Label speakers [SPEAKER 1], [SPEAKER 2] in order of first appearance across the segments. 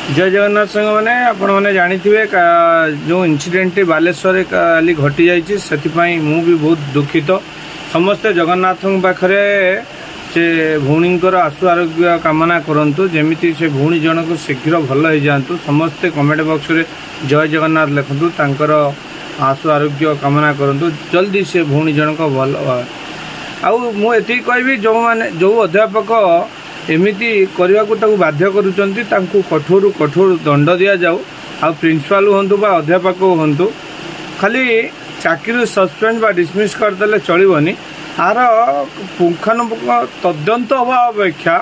[SPEAKER 1] जय जगन्नाथ संग मैंने आपण मैंने जानी जो इनसीडेंट बालेश्वर काली घटी जाई मु भी बहुत दुखित। समस्ते जगन्नाथ पाखरे से भौणी आशु आरोग्य कामना करंतु जेमिति से भौणी जनक शीघ्र भल हो जातु। समस्ते कमेंट बॉक्स रे जय जगन्नाथ लिखतु तांकर आशु आरोग्य कामना करंतु जल्दी से भौणी जनक भल। आउ मुझे कहबी जो माने जो अध्यापक एमिति करने को बाध्य करुँच कठोर कठोर दंड दि जाऊ। आ प्रिंसिपाल हूँ बा अध्यापक हूँ खाली चाकरी सस्पेंड बा डिसमिस करदे चलबनी। आर पुंखानुपुंख तदंत हवा अपेक्षा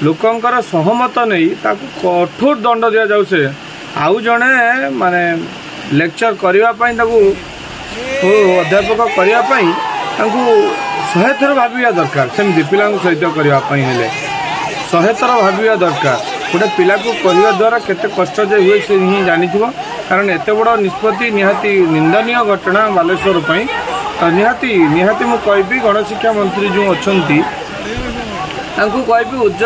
[SPEAKER 1] लोकंकर सहमत नहीं ताकू कठोर दंड दि जाऊ। से आउ जड़े माने लेक्चर करने अध्यापक करने 100 थर भाविया दरकार। सेमती पिला सहित करने 100 थर भाविया दरकार। गोटे पिला को कहवा द्वारा केते कष्ट जे हुए से ही जानी कारण एत बड़ निष्पत्ति निहाती निंदनीय घटना बालेश्वर निहाती निहाती मु कहबी गणशिक्षा मंत्री जो अच्छा कहबी उच्च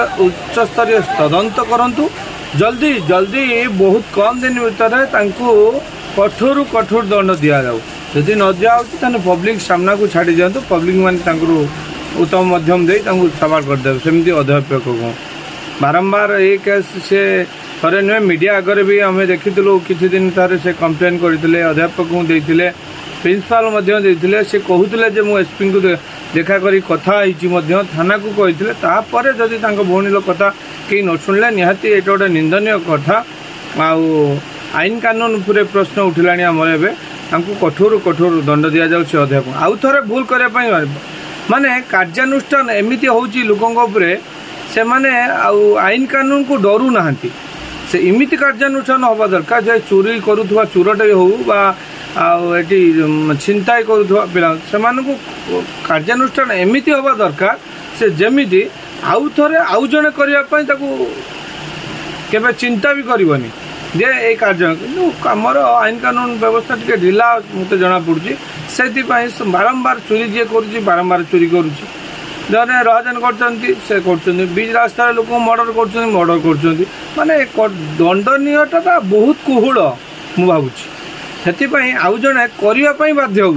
[SPEAKER 1] स्तरीय तदंत करंतु जल्दी जल्दी बहुत कम दिन भितर कठोर कठोर दंड दि जाऊ। यदि न दिखाई पब्लिक सामना को छाड़ी दिंतु पब्लिक माने उत्तम मध्यम दे सवाल करदे। सेमती अध्यापक को बारंबार ये केस से थे नुहे मीडिया आगे भी आम देखी किसी दिन थे से कंप्लेन करते अध्यापक को देते प्रिंसिपाल से कहते जे मु एसपी को देखा करी कथा थाना को कहते तापर जदि भौणी कथा कहीं न शुणिले निहाती ये गोटे निंदनीय कथा। आईन कानून पूरे प्रश्न उठिला आमर एवं कठोर कठोर दंड दि जाऊँगी। अध्यापक आउ थे भूल करने माने कार्यानुष्ठान एमती हूँ लोकों से माने आईन कानून को डरू नाहांती से इमिति कार्यानुष्ठान हवा दरकार। जे चोरी करुवा चोरटे हो छिनता करुवा पिला से कार्यानुष्ठान एमती हवा दरकार से जमीती आउ थे आउ जड़े करने केबे चिंता भी करनी जे ये कार्य आमर आईन कानून व्यवस्था टी ढिला मत जना पड़ी से बारंबार चोरी जी कर बारंबार चोरी करुच्ची जने रहजन कर बीच रास्ता लोक मर्डर कर माने दंडनीयता बहुत कुहूल मु भावुँ से आउ जड़े करने बाध्य हो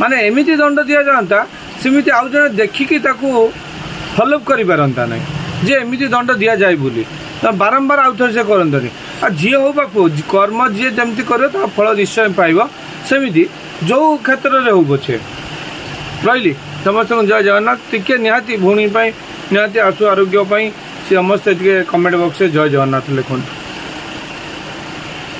[SPEAKER 1] माने एमती दंड दि जाता सेमती आउ जड़े देखिकी फॉलोअप कर पारंता नहीं जे एमती दंड दि जाए बोली बारंबार आउ थे से करते आ झी हो बापू कर्म जी जमी कर फल निश्चय पाइब सेमती जो क्षेत्र में हो पछे रही समस्त जय जगन्नाथ टिके निहाती भौणी निहाती आशु आरोग्य समस्ते कमेंट बॉक्स जय जगन्नाथ लिखुँ।